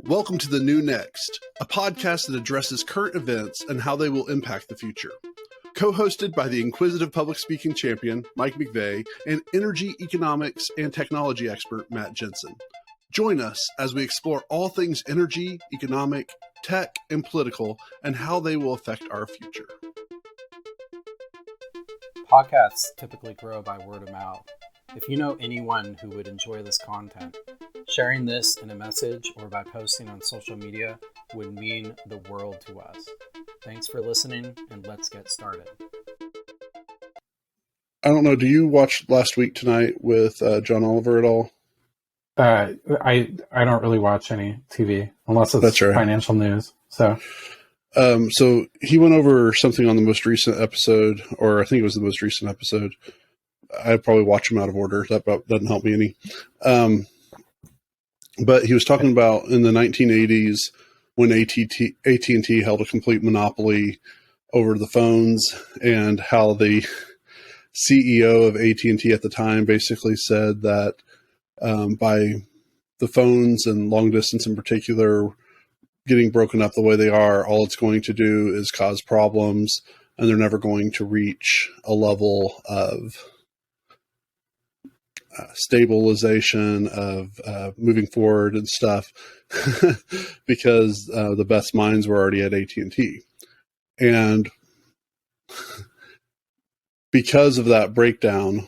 Welcome to The New Next, a podcast that addresses current events and how they will impact the future. Co-hosted by the inquisitive public speaking champion, Mike McVeigh, and energy, economics, and technology expert, Matt Jensen. Join us as we explore all things energy, economic, tech, and political, and how they will affect our future. Podcasts typically grow by word of mouth. If you know anyone who would enjoy this content, sharing this in a message or by posting on social media would mean the world to us. Thanks for listening, and let's get started. I don't know, do you watch Last Week Tonight with John Oliver at all? I don't really watch any TV unless it's financial news. So he went over something on the most recent episode, or I think it was the most recent episode. I probably watch them out of order. That doesn't help me any. But he was talking about in the 1980s when AT&T held a complete monopoly over the phones, and how the CEO of AT&T at the time basically said that by the phones and long distance in particular getting broken up the way they are, all it's going to do is cause problems, and they're never going to reach a level of stabilization of moving forward and stuff because the best minds were already at AT&T. And because of that breakdown,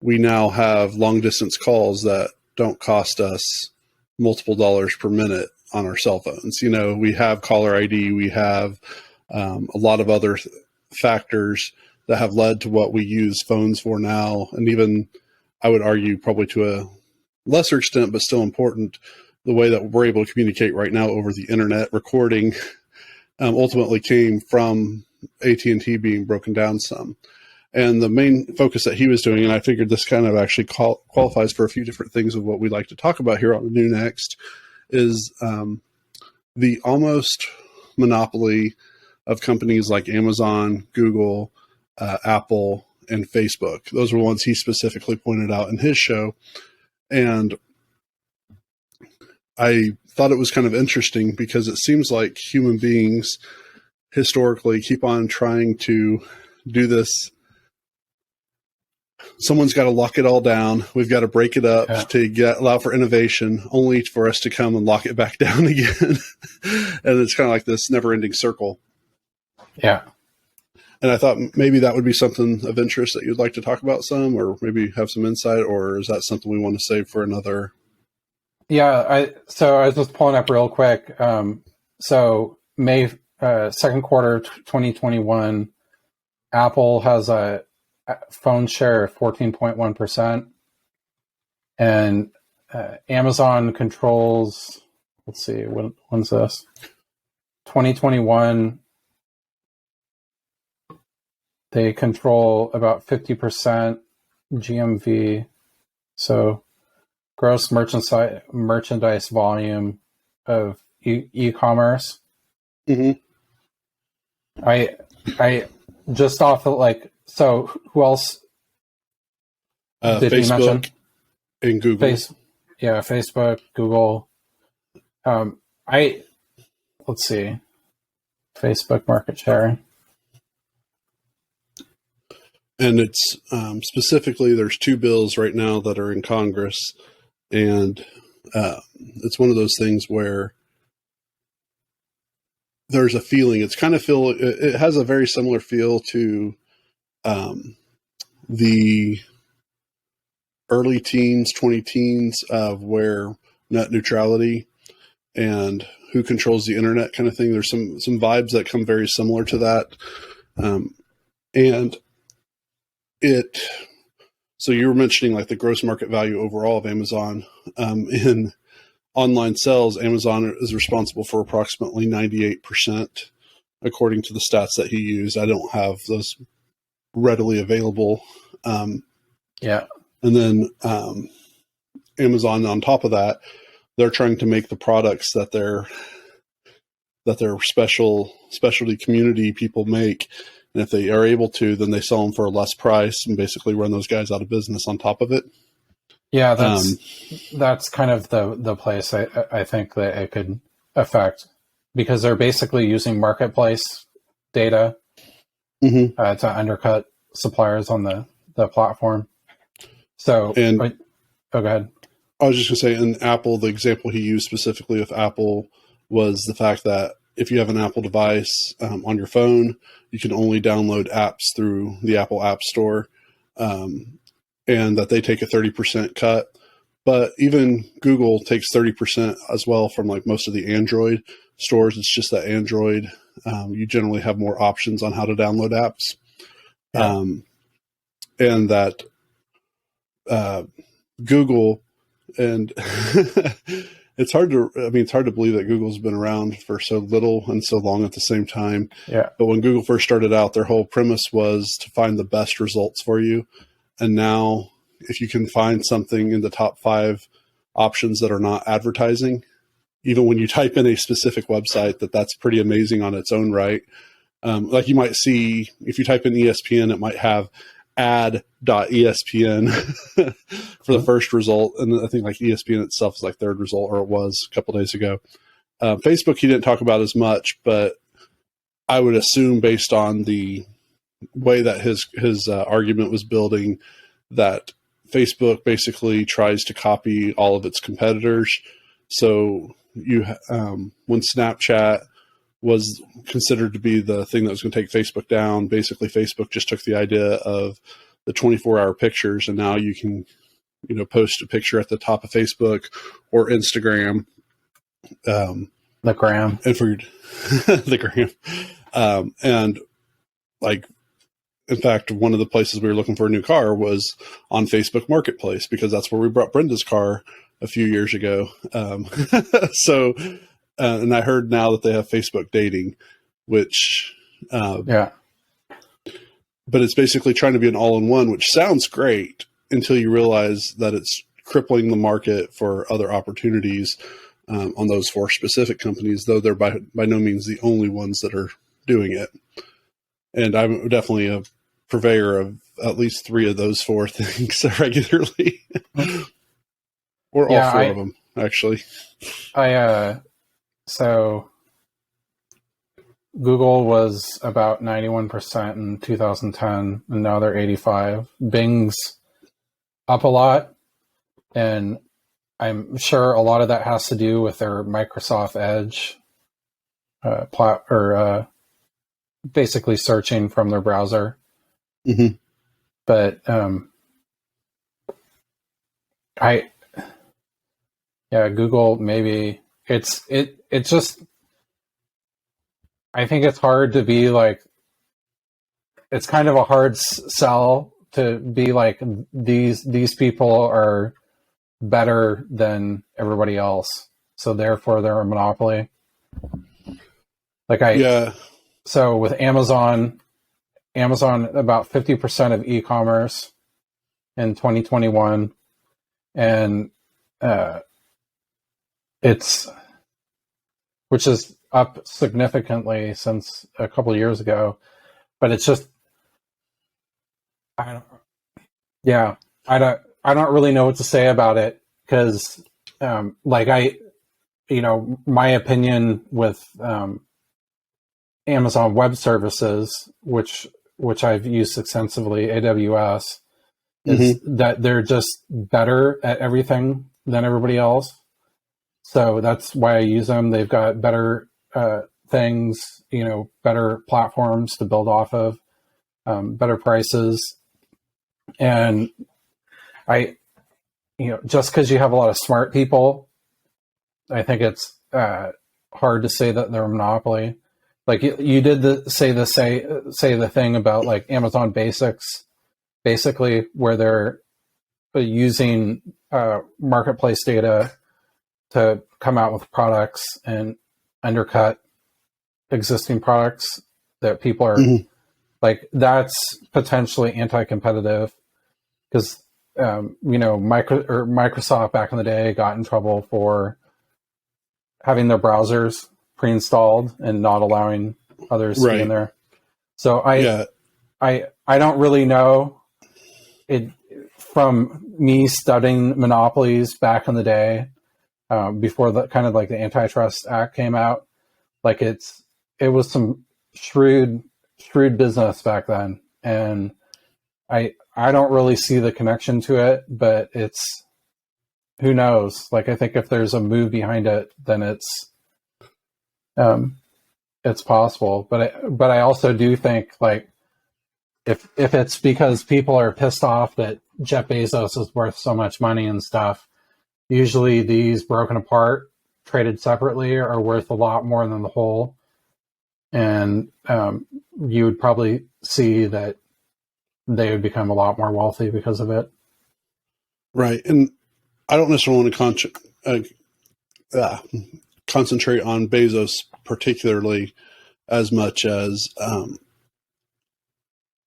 we now have long distance calls that don't cost us multiple dollars per minute on our cell phones. You know, we have caller ID, we have a lot of other factors that have led to what we use phones for now. And even, I would argue, probably to a lesser extent, but still important, the way that we're able to communicate right now over the internet recording ultimately came from AT&T being broken down some. And the main focus that he was doing, and I figured this kind of actually qualifies for a few different things of what we'd like to talk about here on The New Next, is the almost monopoly of companies like Amazon, Google, Apple, and Facebook. Those were ones he specifically pointed out in his show. And I thought it was kind of interesting because it seems like human beings historically keep on trying to do this. Someone's got to lock it all down. We've got to break it up to allow for innovation, only for us to come and lock it back down again. And it's kind of like this never-ending circle. Yeah. And I thought maybe that would be something of interest that you'd like to talk about some, or maybe have some insight, or is that something we want to save for another? Yeah. So I was just pulling up real quick. So May, second quarter, 2021, Apple has a phone share of 14.1%, and Amazon controls, let's see, when's this? 2021, they control about 50% GMV, so gross merchandise volume of e-commerce. Mm-hmm. I just off of so who else did Facebook you mention? And Google. Facebook, Google. Let's see, Facebook market share. And it's specifically, there's two bills right now that are in Congress, and it's one of those things where there's a feeling, it has a very similar feel to the early teens, 20 teens of where net neutrality and who controls the internet kind of thing. There's some vibes that come very similar to that. And so you were mentioning like the gross market value overall of Amazon. In online sales, Amazon is responsible for approximately 98%, according to the stats that he used. I don't have those readily available. Yeah. And then Amazon, on top of that, they're trying to make the products that their specialty community people make And if they are able to, then they sell them for a less price and basically run those guys out of business on top of it. Yeah, that's kind of the place I think that it could affect, because they're basically using marketplace data to undercut suppliers on the platform. So, go ahead. I was just going to say, in Apple, the example he used specifically with Apple was the fact that if you have an Apple device on your phone, you can only download apps through the Apple App Store, and that they take a 30% cut. But even Google takes 30% as well from like most of the Android stores. It's just that Android, you generally have more options on how to download apps. Yeah. And that Google, and it's hard to believe that Google's been around for so little and so long at the same time. Yeah. But when Google first started out, their whole premise was to find the best results for you. And now if you can find something in the top 5 options that are not advertising, even when you type in a specific website, that's pretty amazing on its own right. Like you might see, if you type in ESPN, it might have ad.espn for the first result. And I think like ESPN itself is like third result, or it was a couple days ago. Facebook, he didn't talk about as much, but I would assume based on the way that his argument was building, that Facebook basically tries to copy all of its competitors. So when Snapchat was considered to be the thing that was going to take Facebook down, basically Facebook just took the idea of the 24-hour pictures, and now you can, post a picture at the top of Facebook or Instagram. The gram. And for the gram. And like, in fact, one of the places we were looking for a new car was on Facebook Marketplace, because that's where we brought Brenda's car a few years ago. So, and I heard now that they have Facebook dating, which, yeah. But it's basically trying to be an all-in-one, which sounds great until you realize that it's crippling the market for other opportunities on those 4 specific companies, though they're by no means the only ones that are doing it. And I'm definitely a purveyor of at least 3 of those 4 things regularly. Or all 4 of them, actually. So Google was about 91% in 2010, and now they're 85%. Bing's up a lot, and I'm sure a lot of that has to do with their Microsoft Edge basically searching from their browser. Mm-hmm. But Google, maybe it's just, I think it's hard to be like, it's kind of a hard sell to be like, these people are better than everybody else, so therefore they're a monopoly. So with Amazon about 50% of e-commerce in 2021, and which is up significantly since a couple of years ago, but it's just, I don't really know what to say about it, because my opinion with Amazon Web Services, which I've used extensively, AWS, is that they're just better at everything than everybody else. So that's why I use them. They've got better things, better platforms to build off of, better prices. And just because you have a lot of smart people, I think it's hard to say that they're a monopoly. Like you did say the thing about like Amazon Basics, basically where they're using marketplace data to come out with products and undercut existing products that people are like, that's potentially anti-competitive, because Microsoft back in the day got in trouble for having their browsers pre-installed and not allowing others to be in there. So I I don't really know it from me studying monopolies back in the day, before the kind of like the Antitrust Act came out. Like it was some shrewd business back then, and I don't really see the connection to it, but it's, who knows? Like, I think if there's a move behind it, then it's possible. But I also do think, like, if it's because people are pissed off that Jeff Bezos is worth so much money and stuff, usually these broken apart, traded separately, are worth a lot more than the whole. And you would probably see that they would become a lot more wealthy because of it. Right. And I don't necessarily want to concentrate on Bezos particularly as much as,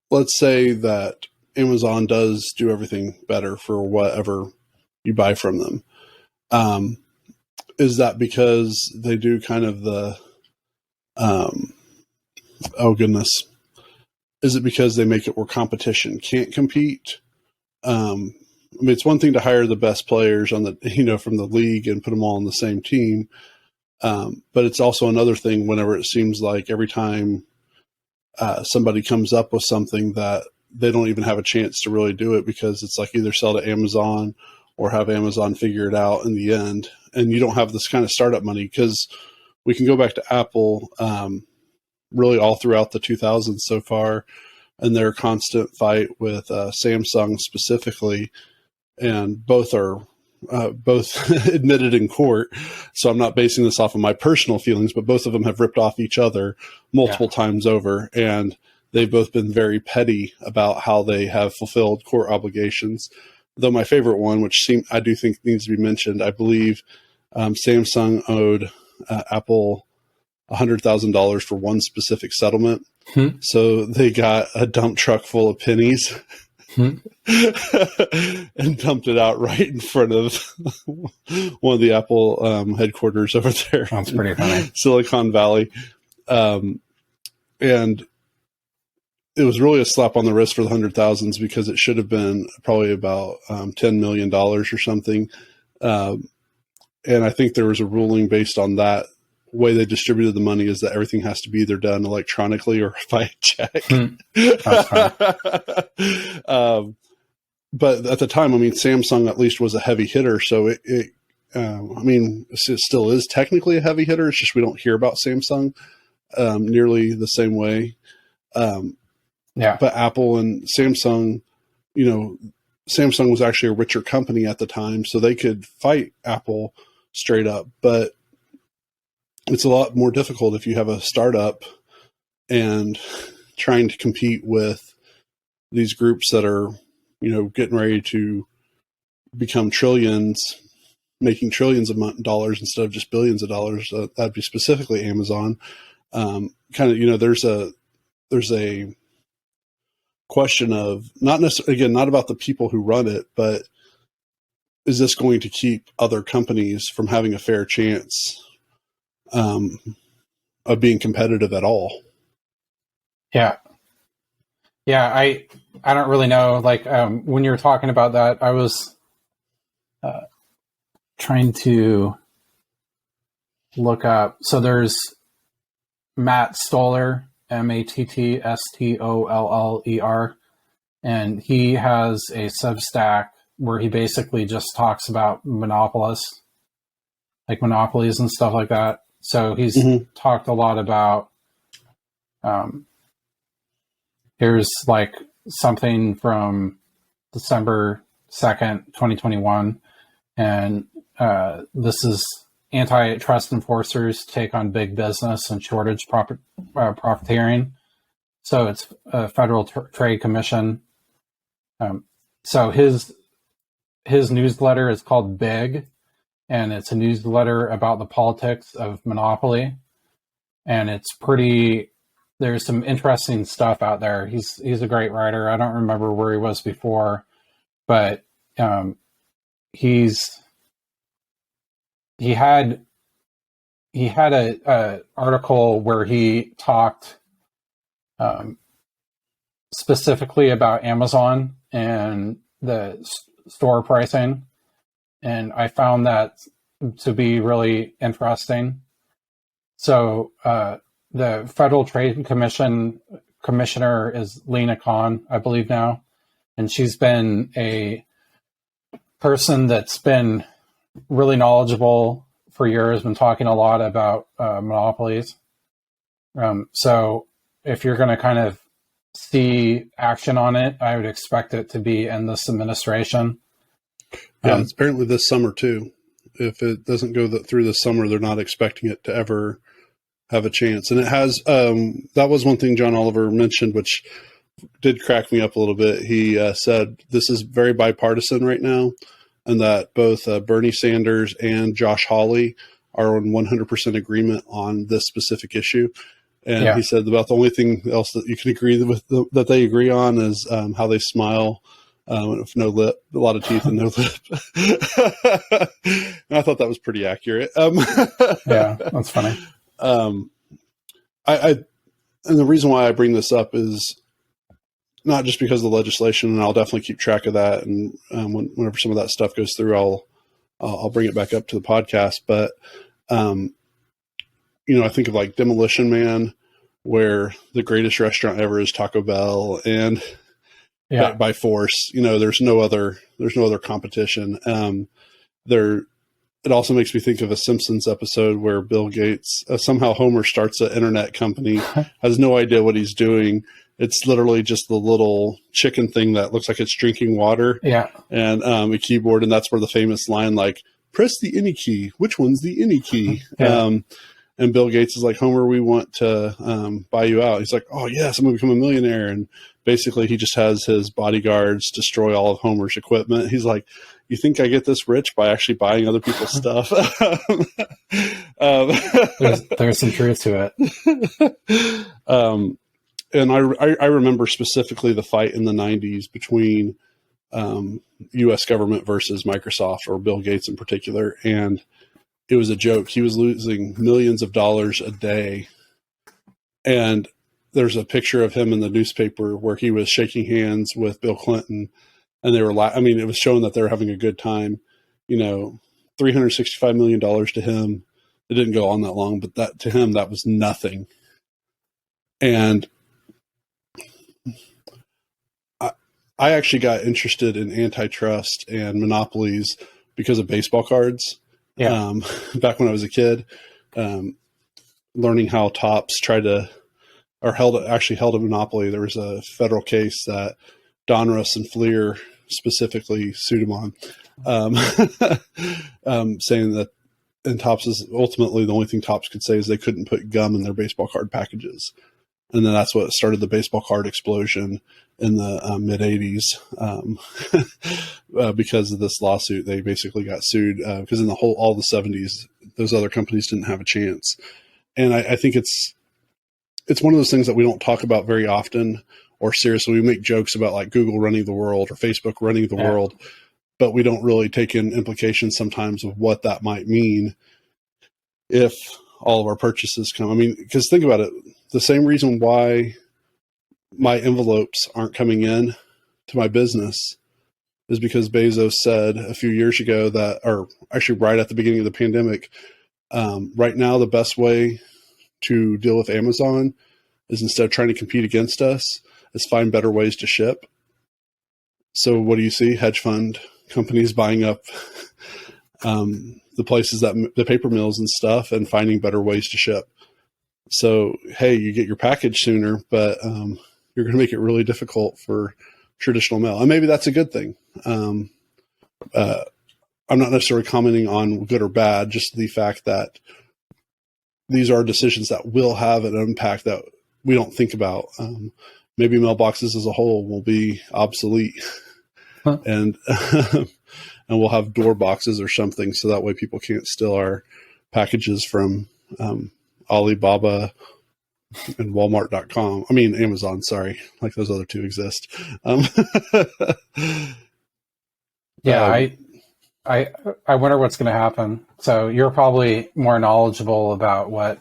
let's say that Amazon does do everything better for whatever you buy from them. Is that because they do kind of the, oh goodness, is it because they make it where competition can't compete? I mean, it's one thing to hire the best players on the, from the league and put them all on the same team. But it's also another thing whenever it seems like every time somebody comes up with something that they don't even have a chance to really do it, because it's like either sell to Amazon or have Amazon figure it out in the end. And you don't have this kind of startup money, because we can go back to Apple, really all throughout the 2000s so far, and their constant fight with Samsung specifically. And both are both admitted in court. So I'm not basing this off of my personal feelings, but both of them have ripped off each other multiple times over. And they've both been very petty about how they have fulfilled court obligations. Though my favorite one, which I do think needs to be mentioned, I believe Samsung owed Apple $100,000 for one specific settlement. So they got a dump truck full of pennies and dumped it out right in front of one of the Apple headquarters over there. That's pretty funny. Silicon Valley. And it was really a slap on the wrist for the $100,000, because it should have been probably about $10 million or something. And I think there was a ruling based on that. Way they distributed the money is that everything has to be either done electronically or by check. But at the time, I mean, Samsung at least was a heavy hitter. So it still is technically a heavy hitter. It's just we don't hear about Samsung nearly the same way. But Apple and Samsung, Samsung was actually a richer company at the time, so they could fight Apple straight up. But it's a lot more difficult if you have a startup and trying to compete with these groups that are, getting ready to become trillions, making trillions of dollars instead of just billions of dollars. That'd be specifically Amazon. There's a question of not necessarily, again, not about the people who run it, but is this going to keep other companies from having a fair chance of being competitive at all? Yeah. I don't really know. Like, when you were talking about that, I was trying to look up. So there's Matt Stoller, Mattstoller, and he has a Substack where he basically just talks about monopolies and stuff like that. So he's talked a lot about, here's like something from December 2nd, 2021. And this is antitrust enforcers take on big business and shortage profiteering. So it's a Federal Trade Commission. So his newsletter is called Big, and it's a newsletter about the politics of monopoly. And it's there's some interesting stuff out there. He's a great writer. I don't remember where he was before, but he had a article where he talked specifically about Amazon and the store pricing, and I found that to be really interesting. So the Federal Trade Commission commissioner is Lena Khan, I believe now, and she's been a person that's been really knowledgeable for years, been talking a lot about monopolies. So if you're going to kind of see action on it, I would expect it to be in this administration. Yeah, it's apparently this summer too. If it doesn't go through this summer, they're not expecting it to ever have a chance. And it has, that was one thing John Oliver mentioned, which did crack me up a little bit. He said this is very bipartisan right now, and that both Bernie Sanders and Josh Hawley are on 100% agreement on this specific issue. And he said about the only thing else that you can agree with that they agree on is how they smile with no lip, a lot of teeth and no lip. And I thought that was pretty accurate. Yeah, that's funny. And the reason why I bring this up is not just because of the legislation, and I'll definitely keep track of that. And whenever some of that stuff goes through, I'll bring it back up to the podcast. But I think of like Demolition Man, where the greatest restaurant ever is Taco Bell, and by force, there's no other competition. It also makes me think of a Simpsons episode where Bill Gates, somehow Homer starts an internet company, has no idea what he's doing. It's literally just the little chicken thing that looks like it's drinking water. Yeah. And a keyboard. And that's where the famous line, like, press the any key. Which one's the any key? Yeah. And Bill Gates is like, Homer, we want to buy you out. He's like, oh, yes, I'm going to become a millionaire. And basically he just has his bodyguards destroy all of Homer's equipment. He's like, you think I get this rich by actually buying other people's stuff? There's some truth to it. And I remember specifically the fight in the 90s between U.S. government versus Microsoft, or Bill Gates in particular. And it was a joke. He was losing millions of dollars a day. And there's a picture of him in the newspaper where he was shaking hands with Bill Clinton. And they were, it was showing that they were having a good time. $365 million to him. It didn't go on that long, but that to him, that was nothing. And I actually got interested in antitrust and monopolies because of baseball cards. Yeah. Back when I was a kid, learning how Topps held a monopoly. There was a federal case that Donruss and Fleer specifically sued him on, saying that, and Topps is ultimately the only thing Topps could say is they couldn't put gum in their baseball card packages. And then that's what started the baseball card explosion in the mid 80s. Because of this lawsuit, they basically got sued because in all the 70s, those other companies didn't have a chance. And I think it's one of those things that we don't talk about very often or seriously. We make jokes about like Google running the world or Facebook running the world, but we don't really take in implications sometimes of what that might mean if all of our purchases come. Because think about it. The same reason why my envelopes aren't coming in to my business is because Bezos said a few years ago that, or actually right at the beginning of the pandemic, right now the best way to deal with Amazon is, instead of trying to compete against us, is find better ways to ship. So what do you see? Hedge fund companies buying up the places the paper mills and stuff, and finding better ways to ship. So, hey, you get your package sooner, but you're going to make it really difficult for traditional mail. And maybe that's a good thing. I'm not necessarily commenting on good or bad, just the fact that these are decisions that will have an impact that we don't think about. Maybe mailboxes as a whole will be obsolete. Huh. And we'll have door boxes or something, so that way people can't steal our packages from Alibaba and Walmart.com. Amazon, sorry. Like those other two exist. I wonder what's going to happen. So you're probably more knowledgeable about what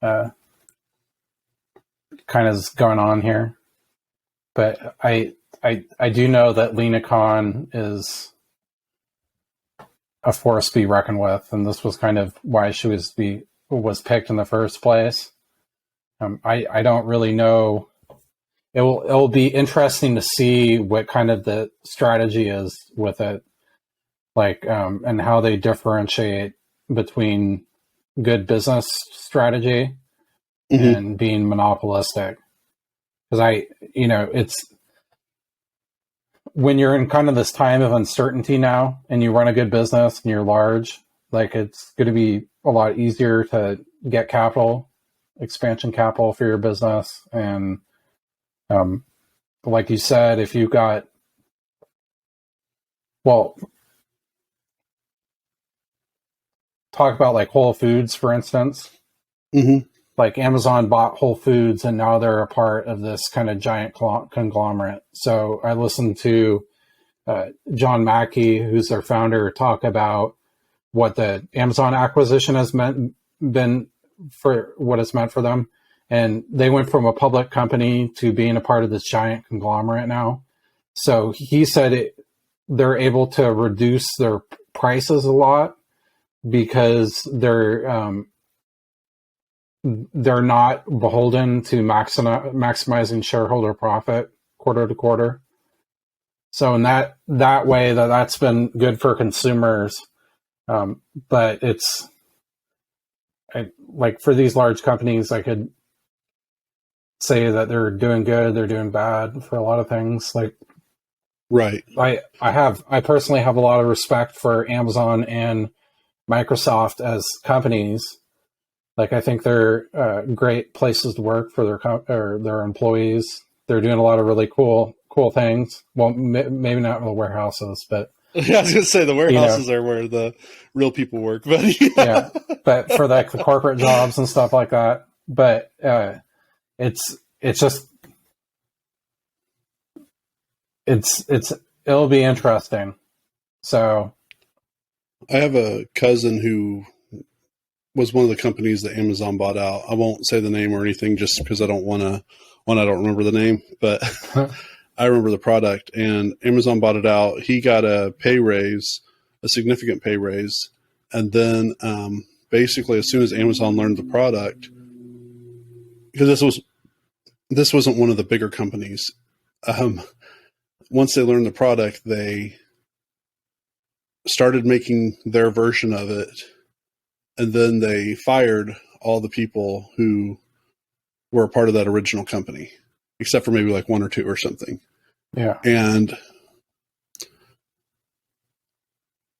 kind of is going on here. But I do know that Lena Khan is a force to be reckoned with, and this was kind of why she was picked in the first place. I don't really know. It'll be interesting to see what kind of the strategy is with it, like and how they differentiate between good business strategy and being monopolistic. Because it's when you're in kind of this time of uncertainty now, and you run a good business and you're large, like it's going to be a lot easier to get capital, expansion capital for your business, and like you said, if you've got, well, talk about like Whole Foods, for instance. Like Amazon bought Whole Foods, and now they're a part of this kind of giant conglomerate. So I listened to John Mackey, who's their founder, talk about what the Amazon acquisition has been for what it's meant for them. And they went from a public company to being a part of this giant conglomerate now. So he said they're able to reduce their prices a lot because they're not beholden to maximizing shareholder profit quarter to quarter. So in that way, that's been good for consumers. But it's like for these large companies, I could say that they're doing good, they're doing bad for a lot of things. Like, right. I personally have a lot of respect for Amazon and Microsoft as companies. Like, I think they're great places to work for their employees. They're doing a lot of really cool things. Well, maybe not the warehouses, but yeah, I was going to say the warehouses are where the real people work, but yeah, but for like the corporate jobs and stuff like that. But it'll be interesting. So I have a cousin who was one of the companies that Amazon bought out. I won't say the name or anything just because I don't want to. One, I don't remember the name, but I remember the product, and Amazon bought it out. He got a pay raise, a significant pay raise. And then basically as soon as Amazon learned the product, because this wasn't one of the bigger companies. Once they learned the product, they started making their version of it. And then they fired all the people who were a part of that original company, except for maybe like one or two or something. Yeah. And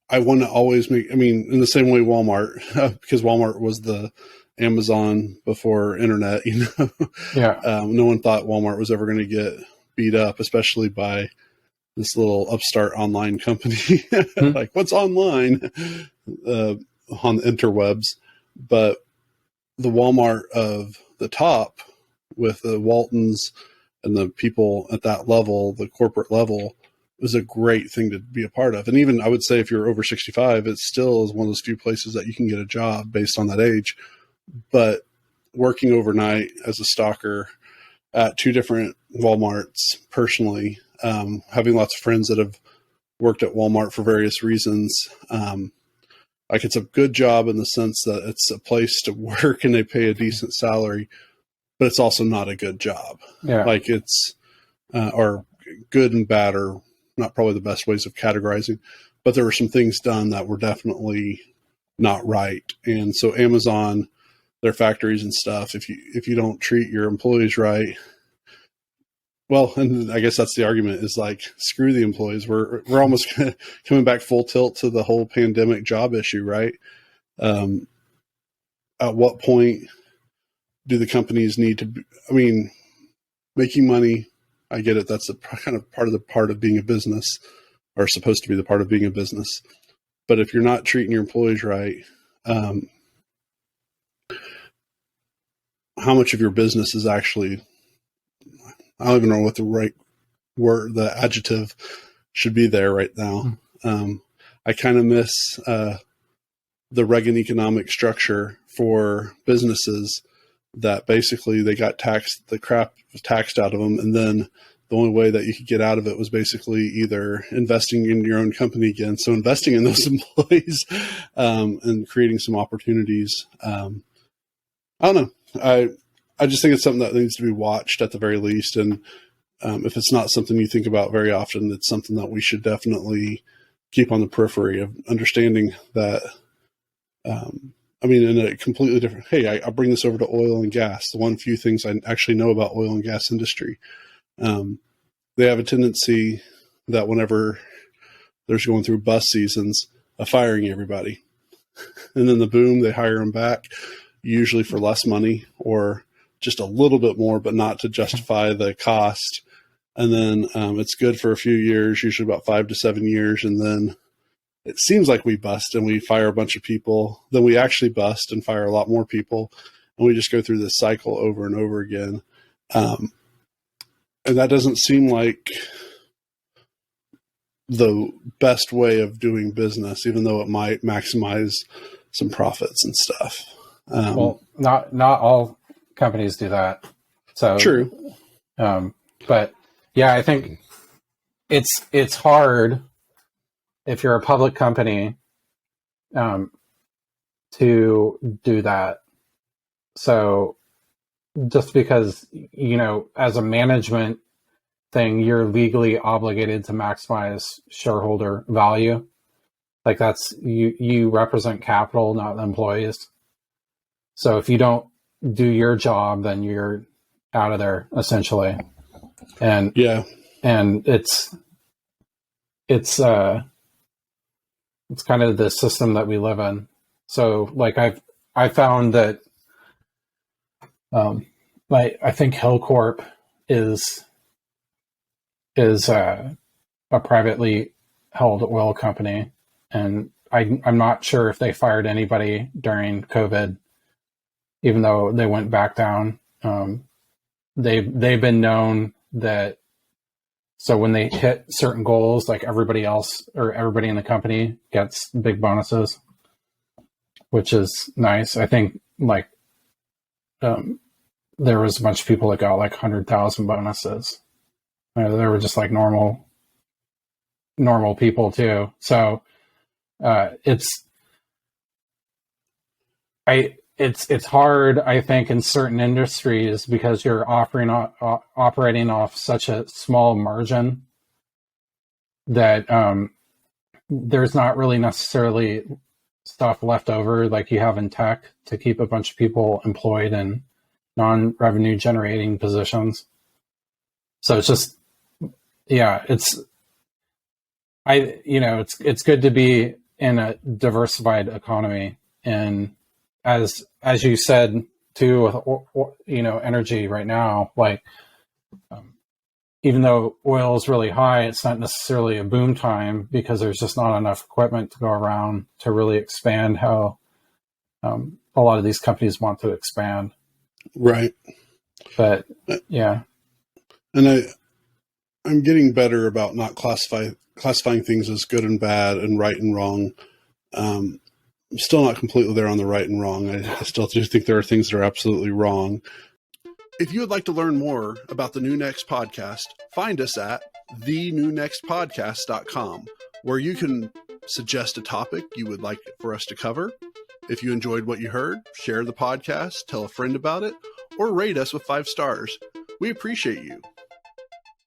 I want to always in the same way Walmart, because Walmart was the Amazon before internet, Yeah. No one thought Walmart was ever going to get beat up, especially by this little upstart online company. Like, what's online on the interwebs? But the Walmart of the top, with the Waltons and the people at that level, the corporate level, was a great thing to be a part of. And even I would say if you're over 65, it still is one of those few places that you can get a job based on that age. But working overnight as a stalker at two different Walmarts personally, having lots of friends that have worked at Walmart for various reasons, like it's a good job in the sense that it's a place to work and they pay a decent salary, but it's also not a good job. Yeah. Like it's, or good and bad are not probably the best ways of categorizing, but there were some things done that were definitely not right. And so Amazon, their factories and stuff, if you don't treat your employees right, well, and I guess that's the argument, is like, screw the employees. We're almost coming back full tilt to the whole pandemic job issue, right? At what point do the companies need to be, making money, I get it. That's a kind of part of being a business, or supposed to be the part of being a business. But if you're not treating your employees right, how much of your business is actually, I don't even know what the right word, the adjective should be there right now. I kind of miss the Reagan economic structure for businesses, that basically they got taxed, the crap was taxed out of them, and then the only way that you could get out of it was basically either investing in your own company again. So investing in those employees and creating some opportunities. I don't know. I just think it's something that needs to be watched at the very least. And if it's not something you think about very often, it's something that we should definitely keep on the periphery of understanding that. In a completely different, hey, I bring this over to oil and gas. The one few things I actually know about oil and gas industry. They have a tendency that whenever there's going through bust seasons of firing everybody, and then the boom, they hire them back, usually for less money or just a little bit more, but not to justify the cost. And then it's good for a few years, usually about 5 to 7 years. And then it seems like we bust and we fire a bunch of people. Then we actually bust and fire a lot more people. And we just go through this cycle over and over again. And that doesn't seem like the best way of doing business, even though it might maximize some profits and stuff. Well, not all companies do that. So true. But yeah, I think it's hard if you're a public company to do that. So just because, as a management thing, you're legally obligated to maximize shareholder value. Like that's, you represent capital, not employees. So if you don't do your job, then you're out of there essentially. And yeah, and it's kind of the system that we live in. So like I found that I think Hillcorp is a privately held oil company, and I'm not sure if they fired anybody during COVID, even though they went back down. They've been known that. So when they hit certain goals, like everybody else or everybody in the company gets big bonuses, which is nice. I think there was a bunch of people that got like 100,000 bonuses. They were just like normal people too. So it's hard, I think, in certain industries because you're operating off such a small margin that there's not really necessarily stuff left over like you have in tech to keep a bunch of people employed in non-revenue generating positions. So it's just, yeah, it's good to be in a diversified economy. And as you said too, energy right now, like even though oil is really high, it's not necessarily a boom time because there's just not enough equipment to go around to really expand how a lot of these companies want to expand. Right. But yeah. And I'm getting better about not classifying things as good and bad and right and wrong. I'm still not completely there on the right and wrong. I still do think there are things that are absolutely wrong. If you would like to learn more about the New Next podcast, find us at thenewnextpodcast.com, where you can suggest a topic you would like for us to cover. If you enjoyed what you heard, share the podcast, tell a friend about it, or rate us with 5 stars. We appreciate you.